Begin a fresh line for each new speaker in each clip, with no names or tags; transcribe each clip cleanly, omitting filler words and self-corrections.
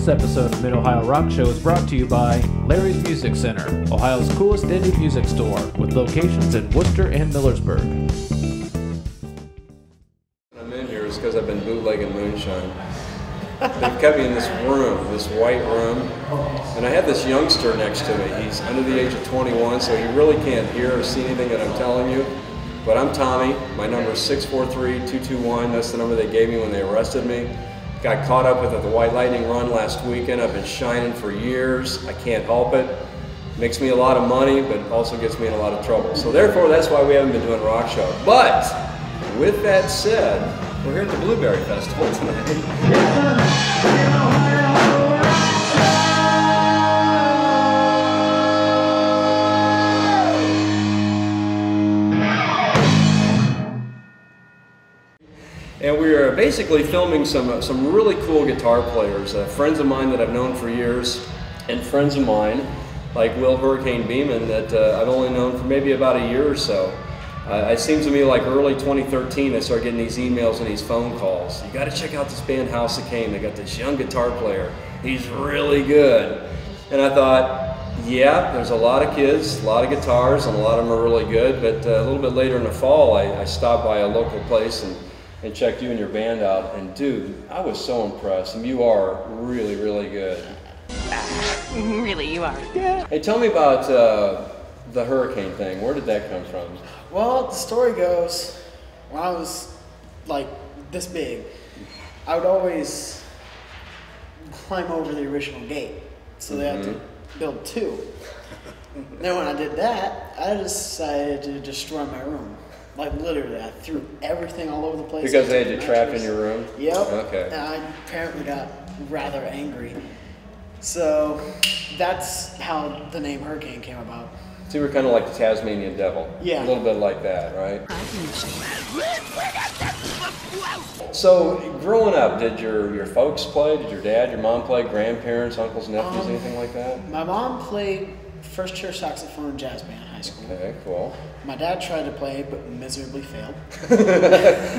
episode of Mid-Ohio Rock Show is brought to you by Larry's Music Center, Ohio's coolest indie music store, with locations in Worcester and Millersburg.
I'm in here is because I've been bootlegging moonshine. They've kept me in this room, this white room, and I have this youngster next to me. He's under the age of 21, so he really can't hear or see anything that I'm telling you. But I'm Tommy. My number is 643-221. That's the number they gave me when they arrested me. Got caught up with it at the White Lightning Run last weekend. I've been shining for years. I can't help it. Makes me a lot of money, but also gets me in a lot of trouble. So therefore, that's why we haven't been doing rock show. But with that said, we're here at the Blueberry Festival tonight. And we are basically filming some really cool guitar players, friends of mine that I've known for years, and friends of mine like Cain Will Beeman that I've only known for maybe about a year or so. It seems to me like early 2013 I started getting these emails and these phone calls. You got to check out this band House of Cain. They got this young guitar player. He's really good. And I thought, yeah, there's a lot of kids, a lot of guitars, and a lot of them are really good. But a little bit later in the fall, I stopped by a local place and checked you and your band out, and dude, I was so impressed. And you are really, really good.
Really, you are.
Yeah. Hey, tell me about the hurricane thing. Where did that come from?
Well, the story goes, when I was like this big, I would always climb over the original gate. So they had to build two. Then when I did that, I decided to destroy my room. Like literally, I threw everything all over the place.
Because they had you trapped in your room?
Yep.
Okay.
And I apparently got rather angry. So that's how the name Hurricane came about.
So you were kind of like the Tasmanian Devil.
Yeah.
A little bit like that, right? So growing up, did your folks play? Did your dad, your mom play? Grandparents, uncles, nephews, anything like that?
My mom played first chair saxophone in jazz band in high school.
Okay, cool.
My dad tried to play, but miserably failed.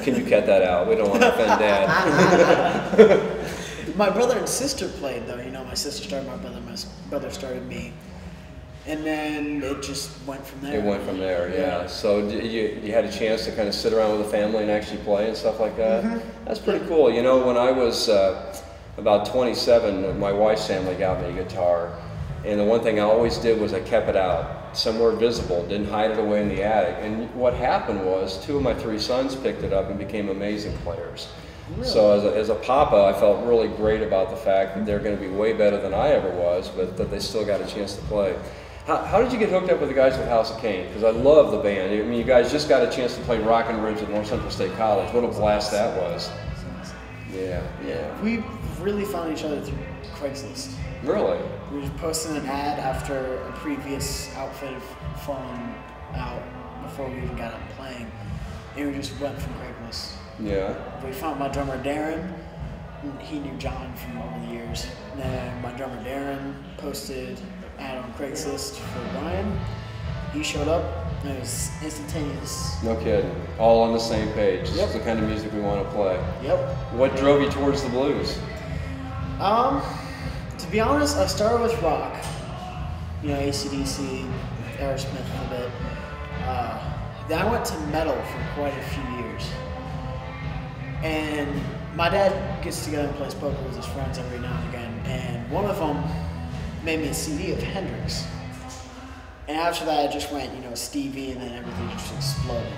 Can you cut that out? We don't want to offend Dad.
My brother and sister played, though. You know, my sister started my brother started me. And then it just went from there.
It went from there, yeah. So you had a chance to kind of sit around with the family and actually play and stuff like that? That's pretty cool. You know, when I was about 27, my wife's family got me a guitar. And the one thing I always did was I kept it out, somewhere visible, didn't hide it away in the attic. And what happened was 2 of my 3 sons picked it up and became amazing players. Really? So as a papa, I felt really great about the fact that they're going to be way better than I ever was, but that they still got a chance to play. How did you get hooked up with the guys with House of Cain? Because I love the band. I mean, you guys just got a chance to play Rock and Ribs at North Central State College. What a blast that was. Yeah.
We really found each other through Craigslist.
Really?
We were posting an ad after a previous outfit had fallen out before we even got up playing. And we just went from Craigslist.
Yeah.
We found my drummer Darren. He knew John from over the years. And then my drummer Darren posted an ad on Craigslist for Brian. He showed up, and it was instantaneous.
No kidding. All on the same page. This is the kind of music we want to play.
Yep.
What drove you towards the blues?
To be honest, I started with rock. You know, AC/DC, Aerosmith a bit. Then I went to metal for quite a few years. And my dad gets together and plays poker with his friends every now and again. And one of them made me a CD of Hendrix. And after that, I just went, you know, Stevie, and then everything just exploded.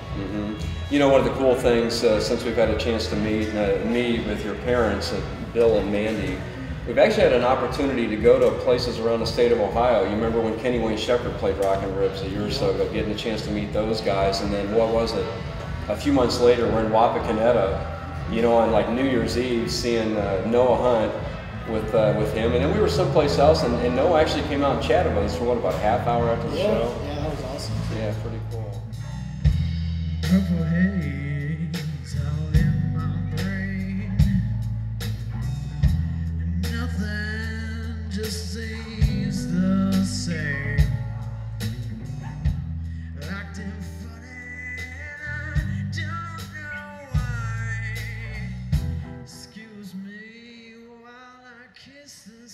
You know, one of the cool things, since we've had a chance to meet with your parents, Bill and Mandy, we've actually had an opportunity to go to places around the state of Ohio. You remember when Kenny Wayne Shepherd played Rock and Ribs a year or so ago, getting a chance to meet those guys, and then what was it? A few months later, we're in Wapakoneta, you know, on like New Year's Eve, seeing Noah Hunt with him, and then we were someplace else, and Noah actually came out and chatted with us for what, about a half hour after the show? Yeah, that was awesome.
Yeah, pretty cool.
Purple haze all in my brain. Nothing just seems the same. Acting funny, and I don't know why. Excuse me while I kiss the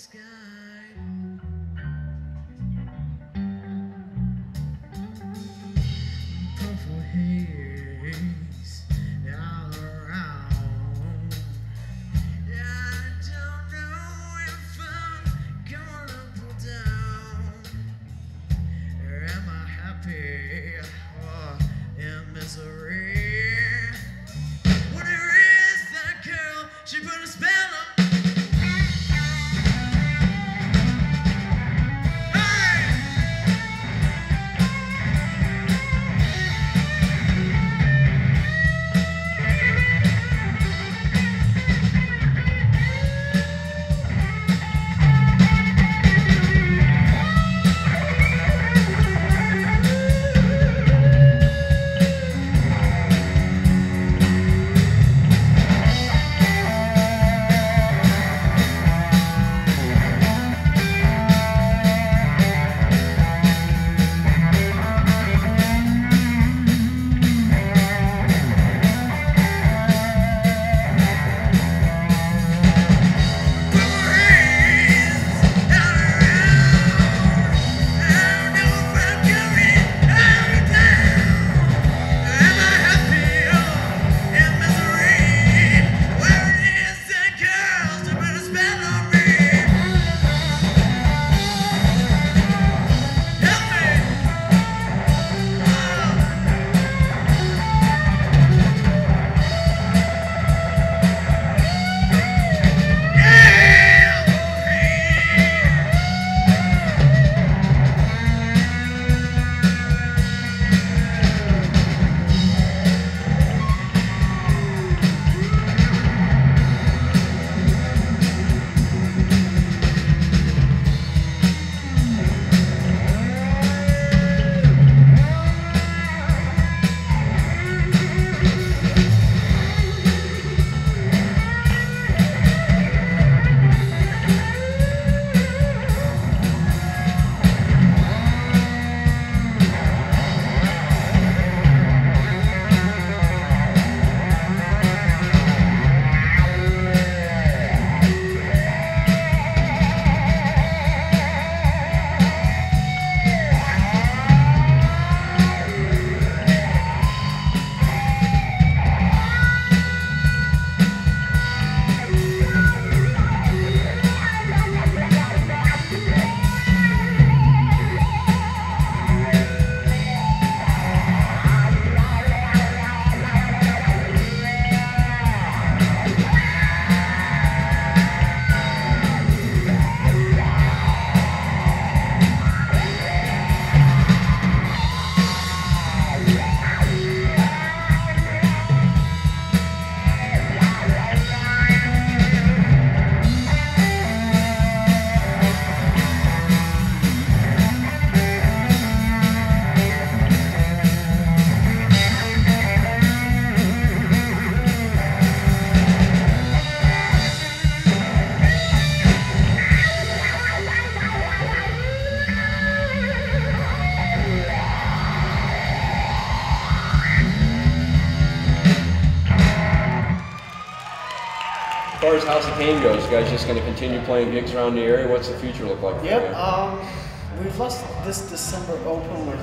far as House of Cain goes, you guys just going to continue playing gigs around the area? What's the future look like for
Yep.
you?
We've left this December open. We're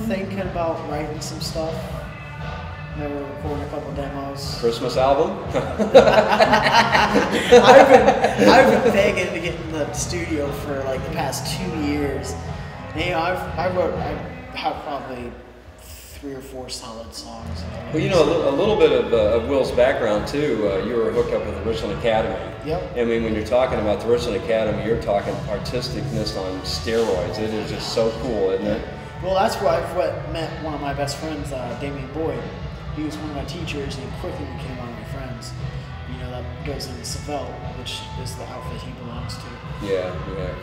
thinking about writing some stuff. Maybe we're recording a couple demos.
Christmas album?
I've been begging to get in the studio for like the past 2 years. And, you know, I have probably 3 or 4 solid songs.
Well, you know, a little bit of Will's background too. You were hooked up with the Richland Academy.
Yep.
I mean, when you're talking about the Richland Academy, you're talking artisticness on steroids. It is just so cool, isn't it?
Well, that's where I met one of my best friends, Damian Boyd. He was one of my teachers, and quickly became one of my friends. You know, that goes in Savelle, which is the outfit he belongs to.
Yeah,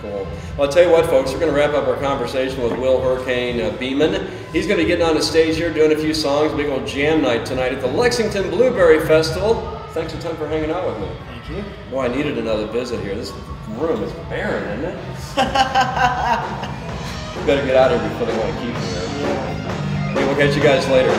cool. Well, I'll tell you what, folks, we're going to wrap up our conversation with Will Hurricane Beeman. He's going to be getting on the stage here, doing a few songs, big old jam night tonight at the Lexington Blueberry Festival. Thanks a ton for hanging out with me.
Thank you.
Boy, I needed another visit here. This room is barren, isn't it? We better get out of here before they want to keep me here.
Yeah.
Hey, we'll catch you guys later.